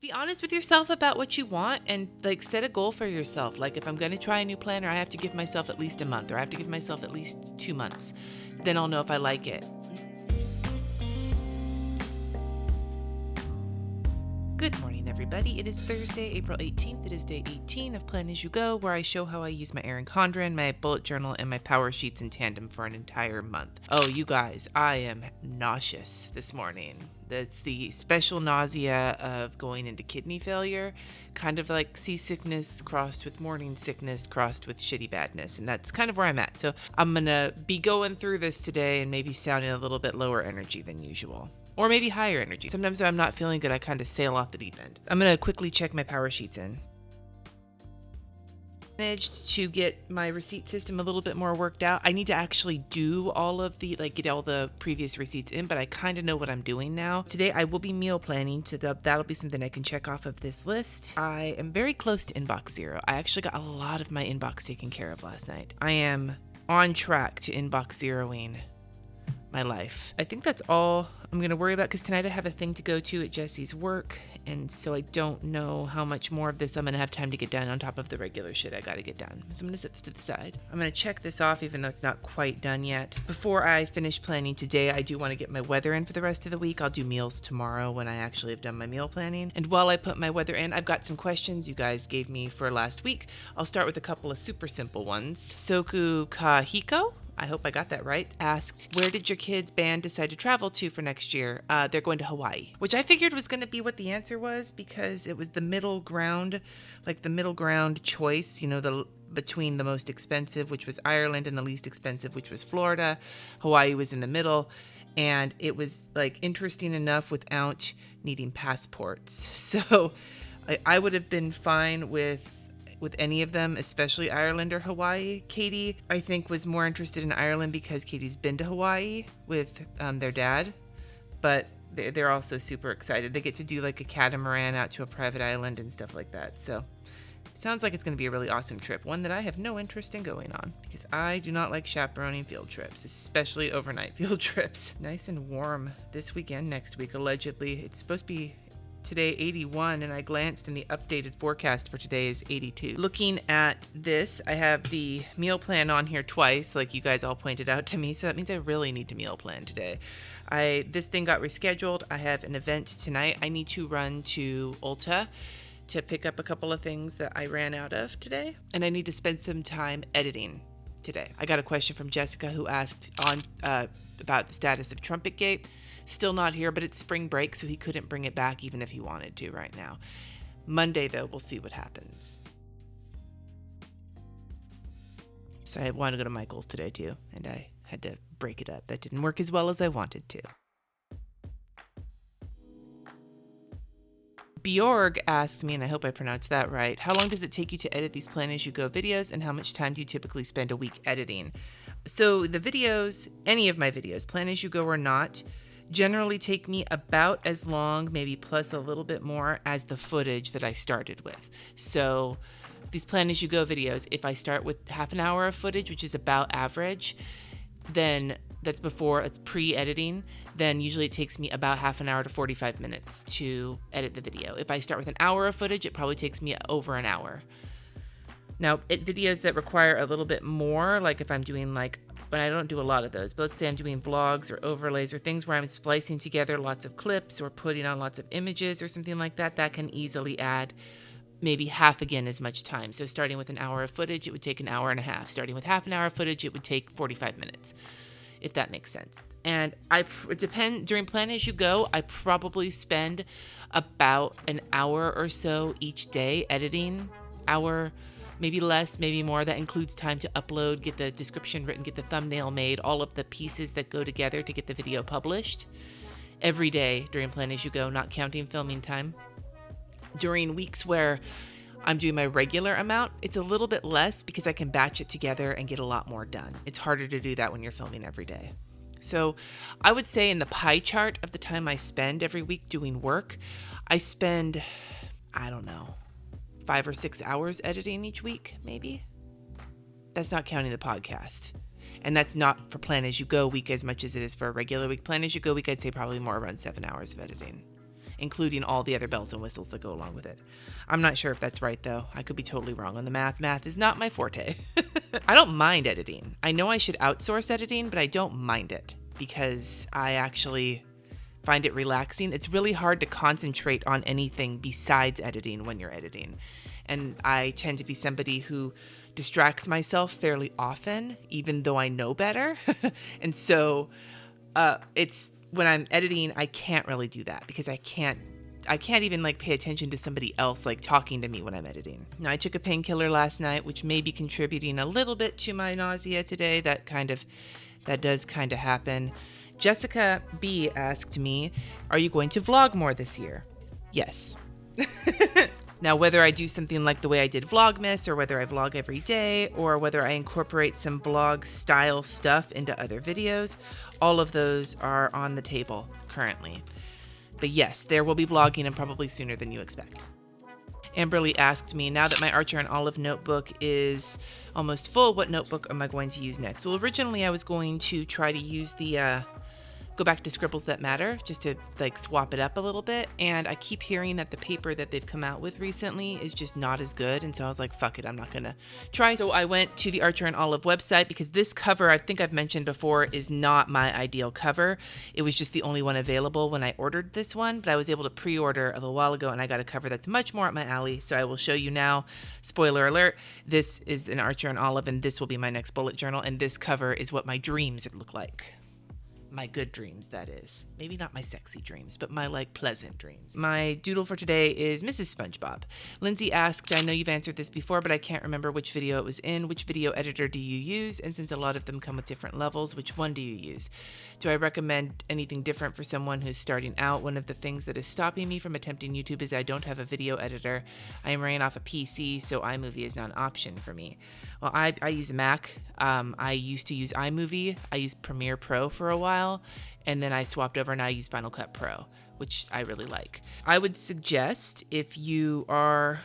Be honest with yourself about what you want and set a goal for yourself. Like if I'm going to try a new planner, I have to give myself at least a month, or I have to give myself at least 2 months. Then I'll know if I like it. Good morning, everybody. It is Thursday, April 18th. It is day 18 of Plan As You Go, where I show how I use my Erin Condren, my bullet journal, and my power sheets in tandem for an entire month. Oh, you guys, I am nauseous this morning. That's the special nausea of going into kidney failure, kind of like seasickness crossed with morning sickness crossed with shitty badness, and that's kind of where I'm at. So I'm going to be going through this today and maybe sounding a little bit lower energy than usual. Or maybe higher energy. Sometimes when I'm not feeling good, I kind of sail off the deep end. I'm going to quickly check my power sheets in. Managed to get my receipt system a little bit more worked out. I need to actually do all of the, get all the previous receipts in, but I kind of know what I'm doing now. Today I will be meal planning, so that'll be something I can check off of this list. I am very close to inbox zero. I actually got a lot of my inbox taken care of last night. I am on track to inbox zeroing my life. I think that's all I'm going to worry about, because tonight I have a thing to go to at Jesse's work, and so I don't know how much more of this I'm going to have time to get done on top of the regular shit I got to get done. So I'm going to set this to the side. I'm going to check this off even though it's not quite done yet. Before I finish planning today, I do want to get my weather in for the rest of the week. I'll do meals tomorrow when I actually have done my meal planning. And while I put my weather in, I've got some questions you guys gave me for last week. I'll start with a couple of super simple ones. Soku Kahiko, I hope I got that right, asked, where did your kids' band decide to travel to for next year? They're going to Hawaii, which I figured was going to be what the answer was, because it was the middle ground, the middle ground choice, between the most expensive, which was Ireland, and the least expensive, which was Florida. Hawaii was in the middle, and it was interesting enough without needing passports. So I would have been fine with any of them, especially Ireland or Hawaii. Katie, I think, was more interested in Ireland because Katie's been to Hawaii with their dad, but they're also super excited. They get to do a catamaran out to a private island and stuff like that. So it sounds like it's going to be a really awesome trip, one that I have no interest in going on because I do not like chaperoning field trips, especially overnight field trips. Nice and warm this weekend, next week, allegedly. It's supposed to be today 81, and I glanced and the updated forecast for today is 82. Looking at this, I have the meal plan on here twice, like you guys all pointed out to me, so that means I really need to meal plan today. This thing got rescheduled. I have an event tonight. I need to run to Ulta to pick up a couple of things that I ran out of today, and I need to spend some time editing today. I got a question from Jessica who asked about the status of Trumpet Gate. Still not here, but it's spring break, so he couldn't bring it back even if he wanted to right now. Monday, though, we'll see what happens. So I wanted to go to Michael's today, too, and I had to break it up. That didn't work as well as I wanted to. Bjorg asked me, and I hope I pronounced that right, how long does it take you to edit these Plan As You Go videos, and how much time do you typically spend a week editing? So the videos, any of my videos, Plan As You Go or not, generally take me about as long, maybe plus a little bit more, as the footage that I started with. So these Plan As You Go videos, if I start with half an hour of footage, which is about average, then it's pre-editing, then usually it takes me about half an hour to 45 minutes to edit the video. If I start with an hour of footage, it probably takes me over an hour. Now, videos that require a little bit more, like if I'm doing but I don't do a lot of those, but let's say I'm doing vlogs or overlays or things where I'm splicing together lots of clips or putting on lots of images or something like that, that can easily add maybe half again as much time. So starting with an hour of footage, it would take an hour and a half. Starting with half an hour of footage, it would take 45 minutes, if that makes sense. And during Plan As You Go, I probably spend about an hour or so each day editing, maybe less, maybe more. That includes time to upload, get the description written, get the thumbnail made, all of the pieces that go together to get the video published every day during Plan As You Go, not counting filming time. During weeks where I'm doing my regular amount, it's a little bit less because I can batch it together and get a lot more done. It's harder to do that when you're filming every day. So I would say in the pie chart of the time I spend every week doing work, I spend, 5 or 6 hours editing each week, maybe. That's not counting the podcast. And that's not for Plan As You Go week as much as it is for a regular week. Plan As You Go week, I'd say probably more around 7 hours of editing. including all the other bells and whistles that go along with it. I'm not sure if that's right, though. I could be totally wrong on the math. Math is not my forte. I don't mind editing. I know I should outsource editing, but I don't mind it because I actually find it relaxing. It's really hard to concentrate on anything besides editing when you're editing. And I tend to be somebody who distracts myself fairly often, even though I know better. And so it's when I'm editing, I can't really do that because I can't even like pay attention to somebody else like talking to me when I'm editing. Now, I took a painkiller last night, which may be contributing a little bit to my nausea today. That does kind of happen. Jessica B asked me, are you going to vlog more this year? Yes. Now, whether I do something like the way I did Vlogmas, or whether I vlog every day, or whether I incorporate some vlog style stuff into other videos, all of those are on the table currently. But yes, there will be vlogging, and probably sooner than you expect. Amberly asked me, now that my Archer and Olive notebook is almost full, what notebook am I going to use next? Well, originally I was going to try to use the go back to Scribbles That Matter, just to like swap it up a little bit. And I keep hearing that the paper that they've come out with recently is just not as good. And so I was like, fuck it, I'm not gonna try. So I went to the Archer and Olive website because this cover, I think I've mentioned before, is not my ideal cover. It was just the only one available when I ordered this one, but I was able to pre-order a little while ago and I got a cover that's much more up my alley. So I will show you now. Spoiler alert, this is an Archer and Olive and this will be my next bullet journal. And this cover is what my dreams would look like. My good dreams, that is. Maybe not my sexy dreams, but my like pleasant dreams. My doodle for today is Mrs. SpongeBob. Lindsay asked, I know you've answered this before, but I can't remember which video it was in. Which video editor do you use? And since a lot of them come with different levels, which one do you use? Do I recommend anything different for someone who's starting out? One of the things that is stopping me from attempting YouTube is I don't have a video editor. I am running off a PC, so iMovie is not an option for me. Well, I use a Mac. I used to use iMovie. I used Premiere Pro for a while, and then I swapped over and I use Final Cut Pro, which I really like. I would suggest if you are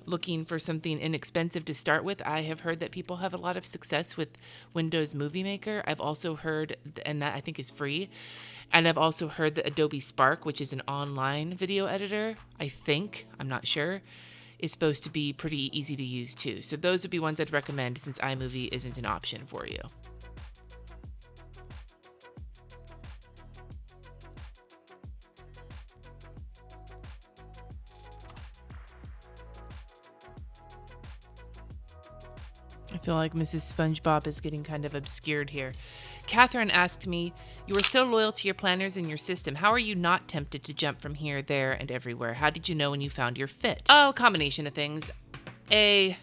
looking for something inexpensive to start with, I have heard that people have a lot of success with Windows Movie Maker. I've also heard, and that I think is free, and I've also heard that Adobe Spark, which is an online video editor, I'm not sure, is supposed to be pretty easy to use too. So those would be ones I'd recommend since iMovie isn't an option for you. I feel like Mrs. SpongeBob is getting kind of obscured here. Catherine asked me, you are so loyal to your planners and your system. How are you not tempted to jump from here, there, and everywhere? How did you know when you found your fit? Oh, a combination of things. There's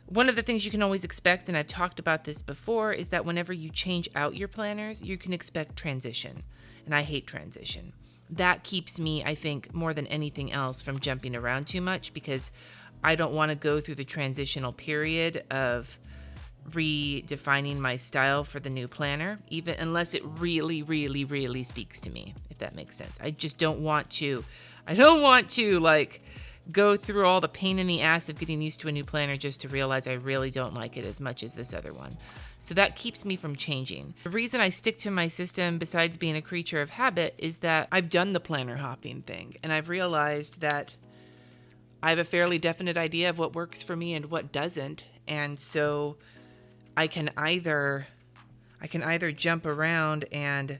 one of the things you can always expect, and I've talked about this before, is that whenever you change out your planners, you can expect transition. And I hate transition. That keeps me, I think, more than anything else from jumping around too much because I don't want to go through the transitional period of redefining my style for the new planner, even unless it really, really, really speaks to me, if that makes sense. I just don't want to. I don't want to like go through all the pain in the ass of getting used to a new planner just to realize I really don't like it as much as this other one. So that keeps me from changing. The reason I stick to my system, besides being a creature of habit, is that I've done the planner hopping thing, and I've realized that I have a fairly definite idea of what works for me and what doesn't, and so I can either jump around and,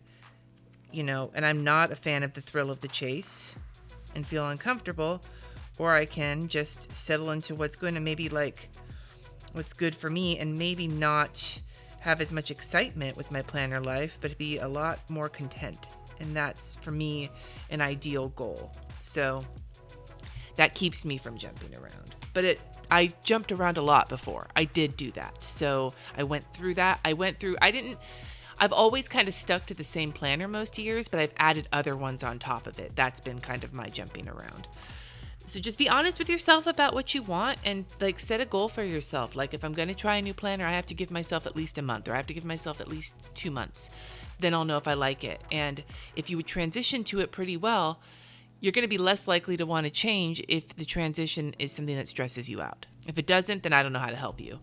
and I'm not a fan of the thrill of the chase and feel uncomfortable, or I can just settle into what's going to maybe like what's good for me and maybe not have as much excitement with my planner life, but be a lot more content. And that's, for me, an ideal goal. So that keeps me from jumping around. But I jumped around a lot before. I did do that. So I went through that. I've always kind of stuck to the same planner most years, but I've added other ones on top of it. That's been kind of my jumping around. So just be honest with yourself about what you want and like set a goal for yourself. Like if I'm going to try a new planner, I have to give myself at least a month, or I have to give myself at least 2 months. Then I'll know if I like it. And if you would transition to it pretty well, you're going to be less likely to want to change if the transition is something that stresses you out. If it doesn't, then I don't know how to help you.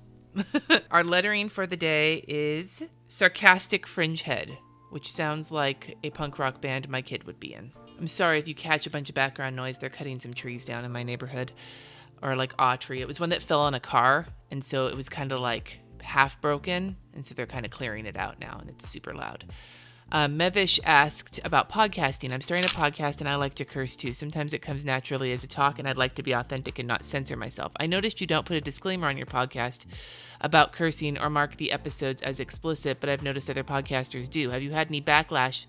Our lettering for the day is sarcastic fringe head, which sounds like a punk rock band my kid would be in. I'm sorry if you catch a bunch of background noise. They're cutting some trees down in my neighborhood, or like a tree. It was one that fell on a car, and so it was kind of like half broken, and so they're kind of clearing it out now, and it's super loud. Mevish asked about podcasting. I'm starting a podcast and I like to curse too. Sometimes it comes naturally as a talk and I'd like to be authentic and not censor myself. I noticed you don't put a disclaimer on your podcast about cursing or mark the episodes as explicit, but I've noticed other podcasters do. Have you had any backlash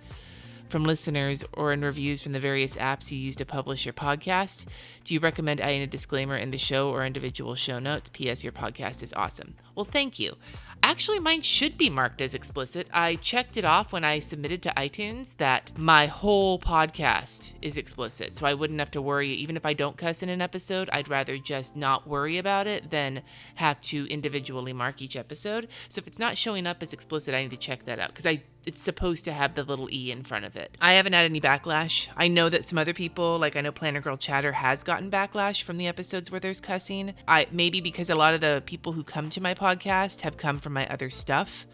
from listeners or in reviews from the various apps you use to publish your podcast? Do you recommend adding a disclaimer in the show or individual show notes? P.S. Your podcast is awesome. Well, thank you. Actually, mine should be marked as explicit. I checked it off when I submitted to iTunes that my whole podcast is explicit, so I wouldn't have to worry. Even if I don't cuss in an episode, I'd rather just not worry about it than have to individually mark each episode. So if it's not showing up as explicit, I need to check that out because it's supposed to have the little E in front of it. I haven't had any backlash. I know that some other people, like I know Planner Girl Chatter has gotten backlash from the episodes where there's cussing. Maybe because a lot of the people who come to my podcast have come from my other stuff,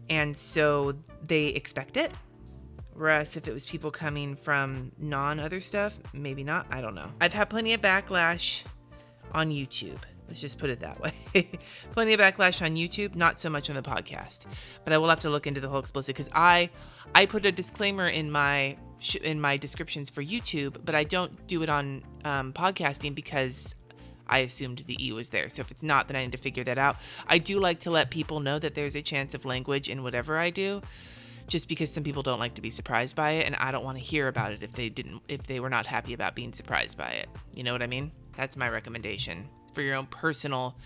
and so they expect it. Whereas if it was people coming from non-other stuff, maybe not. I don't know. I've had plenty of backlash on YouTube. Let's just put it that way. Plenty of backlash on YouTube, not so much on the podcast. But I will have to look into the whole explicit because I put a disclaimer in my descriptions for YouTube, but I don't do it on podcasting because I assumed the E was there. So if it's not, then I need to figure that out. I do like to let people know that there's a chance of language in whatever I do, just because some people don't like to be surprised by it, and I don't want to hear about it if they were not happy about being surprised by it. You know what I mean? That's my recommendation for your own personal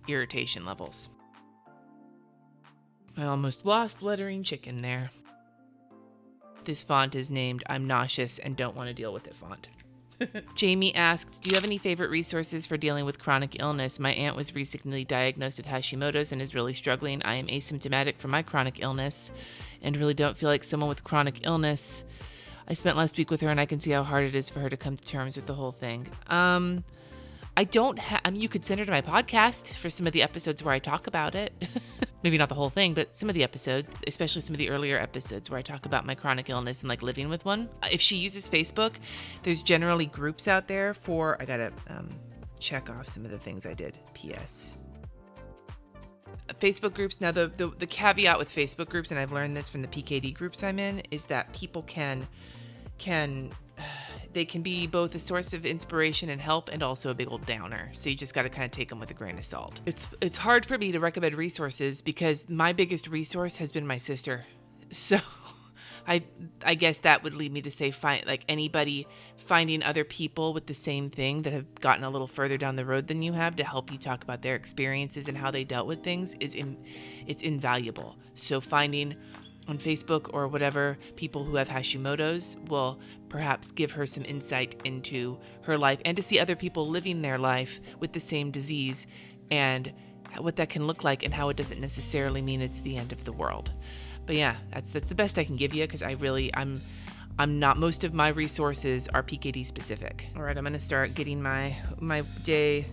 irritation levels. I almost lost lettering chicken there. This font is named I'm Nauseous and Don't Want to Deal with It font. Jamie asked, do you have any favorite resources for dealing with chronic illness? My aunt was recently diagnosed with Hashimoto's and is really struggling. I am asymptomatic from my chronic illness and really don't feel like someone with chronic illness. I spent last week with her and I can see how hard it is for her to come to terms with the whole thing. You could send her to my podcast for some of the episodes where I talk about it. Maybe not the whole thing, but some of the episodes, especially some of the earlier episodes where I talk about my chronic illness and like living with one. If she uses Facebook, there's generally groups out there I gotta check off some of the things I did. P.S. Facebook groups. Now the caveat with Facebook groups, and I've learned this from the PKD groups I'm in, is that people can be both a source of inspiration and help and also a big old downer. So you just got to kind of take them with a grain of salt. It's hard for me to recommend resources because my biggest resource has been my sister. So I guess that would lead me to say anybody finding other people with the same thing that have gotten a little further down the road than you have to help you talk about their experiences and how they dealt with things it's invaluable. So finding on Facebook or whatever people who have Hashimoto's will perhaps give her some insight into her life and to see other people living their life with the same disease and what that can look like and how it doesn't necessarily mean it's the end of the world. But yeah, that's the best I can give you because I'm not, most of my resources are PKD specific. All right, I'm going to start getting my day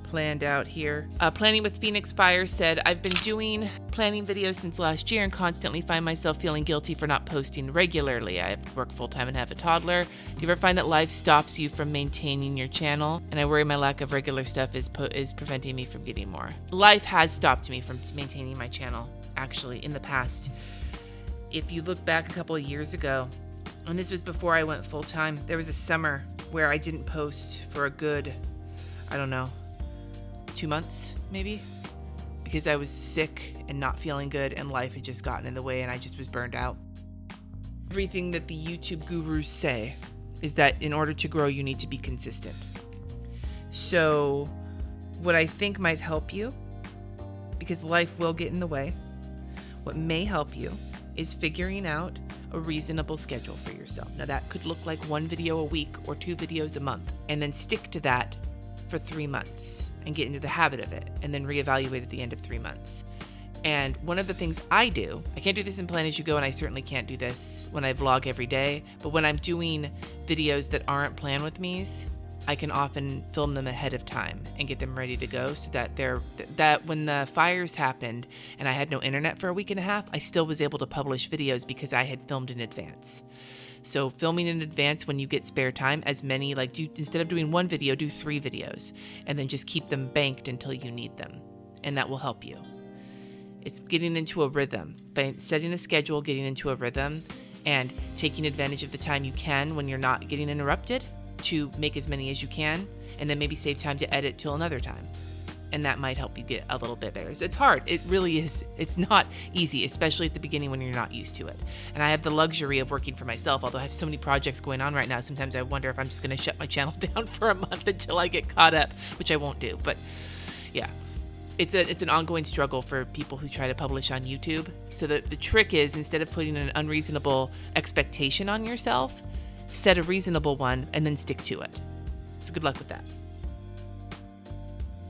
planned out here. Planning with Phoenix Fire said, I've been doing planning videos since last year and constantly find myself feeling guilty for not posting regularly. I work full-time and have a toddler. Do you ever find that life stops you from maintaining your channel? And I worry my lack of regular stuff is preventing me from getting more. Life has stopped me from maintaining my channel, actually, in the past. If you look back a couple of years ago, and this was before I went full-time, there was a summer where I didn't post for a good, 2 months, maybe, because I was sick and not feeling good and life had just gotten in the way and I just was burned out. Everything that the YouTube gurus say is that in order to grow, you need to be consistent. So what I think might help you, because life will get in the way, what may help you is figuring out a reasonable schedule for yourself. Now that could look like 1 video a week or 2 videos a month, and then stick to that for 3 months and get into the habit of it and then reevaluate at the end of 3 months. And one of the things I do, I can't do this in Plan As You Go, and I certainly can't do this when I vlog every day, but when I'm doing videos that aren't Plan With Me's, I can often film them ahead of time and get them ready to go so that that when the fires happened and I had no internet for a week and a half, I still was able to publish videos because I had filmed in advance. So filming in advance when you get spare time, as many, instead of doing one video, do 3 videos and then just keep them banked until you need them. And that will help you. It's getting into a rhythm, setting a schedule, getting into a rhythm, and taking advantage of the time you can when you're not getting interrupted to make as many as you can, and then maybe save time to edit till another time. And that might help you get a little bit better. It's hard. It really is. It's not easy, especially at the beginning when you're not used to it. And I have the luxury of working for myself, although I have so many projects going on right now. Sometimes I wonder if I'm just going to shut my channel down for a month until I get caught up, which I won't do. But yeah, it's an ongoing struggle for people who try to publish on YouTube. So the trick is, instead of putting an unreasonable expectation on yourself, set a reasonable one and then stick to it. So good luck with that.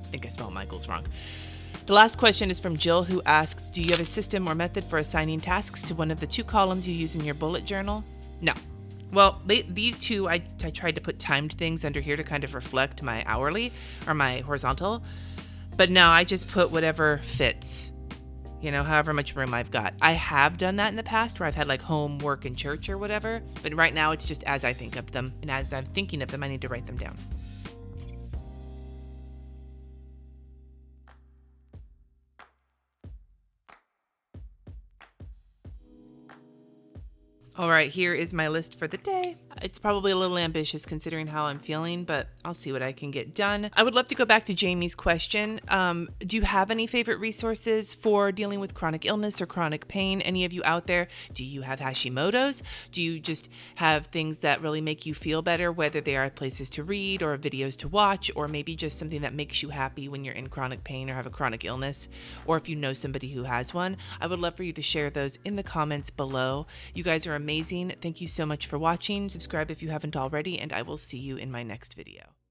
I think I spelled Michael's wrong. The last question is from Jill, who asks, do you have a system or method for assigning tasks to one of the 2 columns you use in your bullet journal? No. Well, these 2, I tried to put timed things under here to kind of reflect my hourly or my horizontal. But no, I just put whatever fits, however much room I've got. I have done that in the past where I've had like home, work, and church or whatever. But right now it's just as I think of them. And as I'm thinking of them, I need to write them down. All right, here is my list for the day. It's probably a little ambitious considering how I'm feeling, but I'll see what I can get done. I would love to go back to Jamie's question. Do you have any favorite resources for dealing with chronic illness or chronic pain? Any of you out there? Do you have Hashimoto's? Do you just have things that really make you feel better, whether they are places to read or videos to watch, or maybe just something that makes you happy when you're in chronic pain or have a chronic illness, or if you know somebody who has one? I would love for you to share those in the comments below. You guys are amazing. Thank you so much for watching. Subscribe if you haven't already, and I will see you in my next video.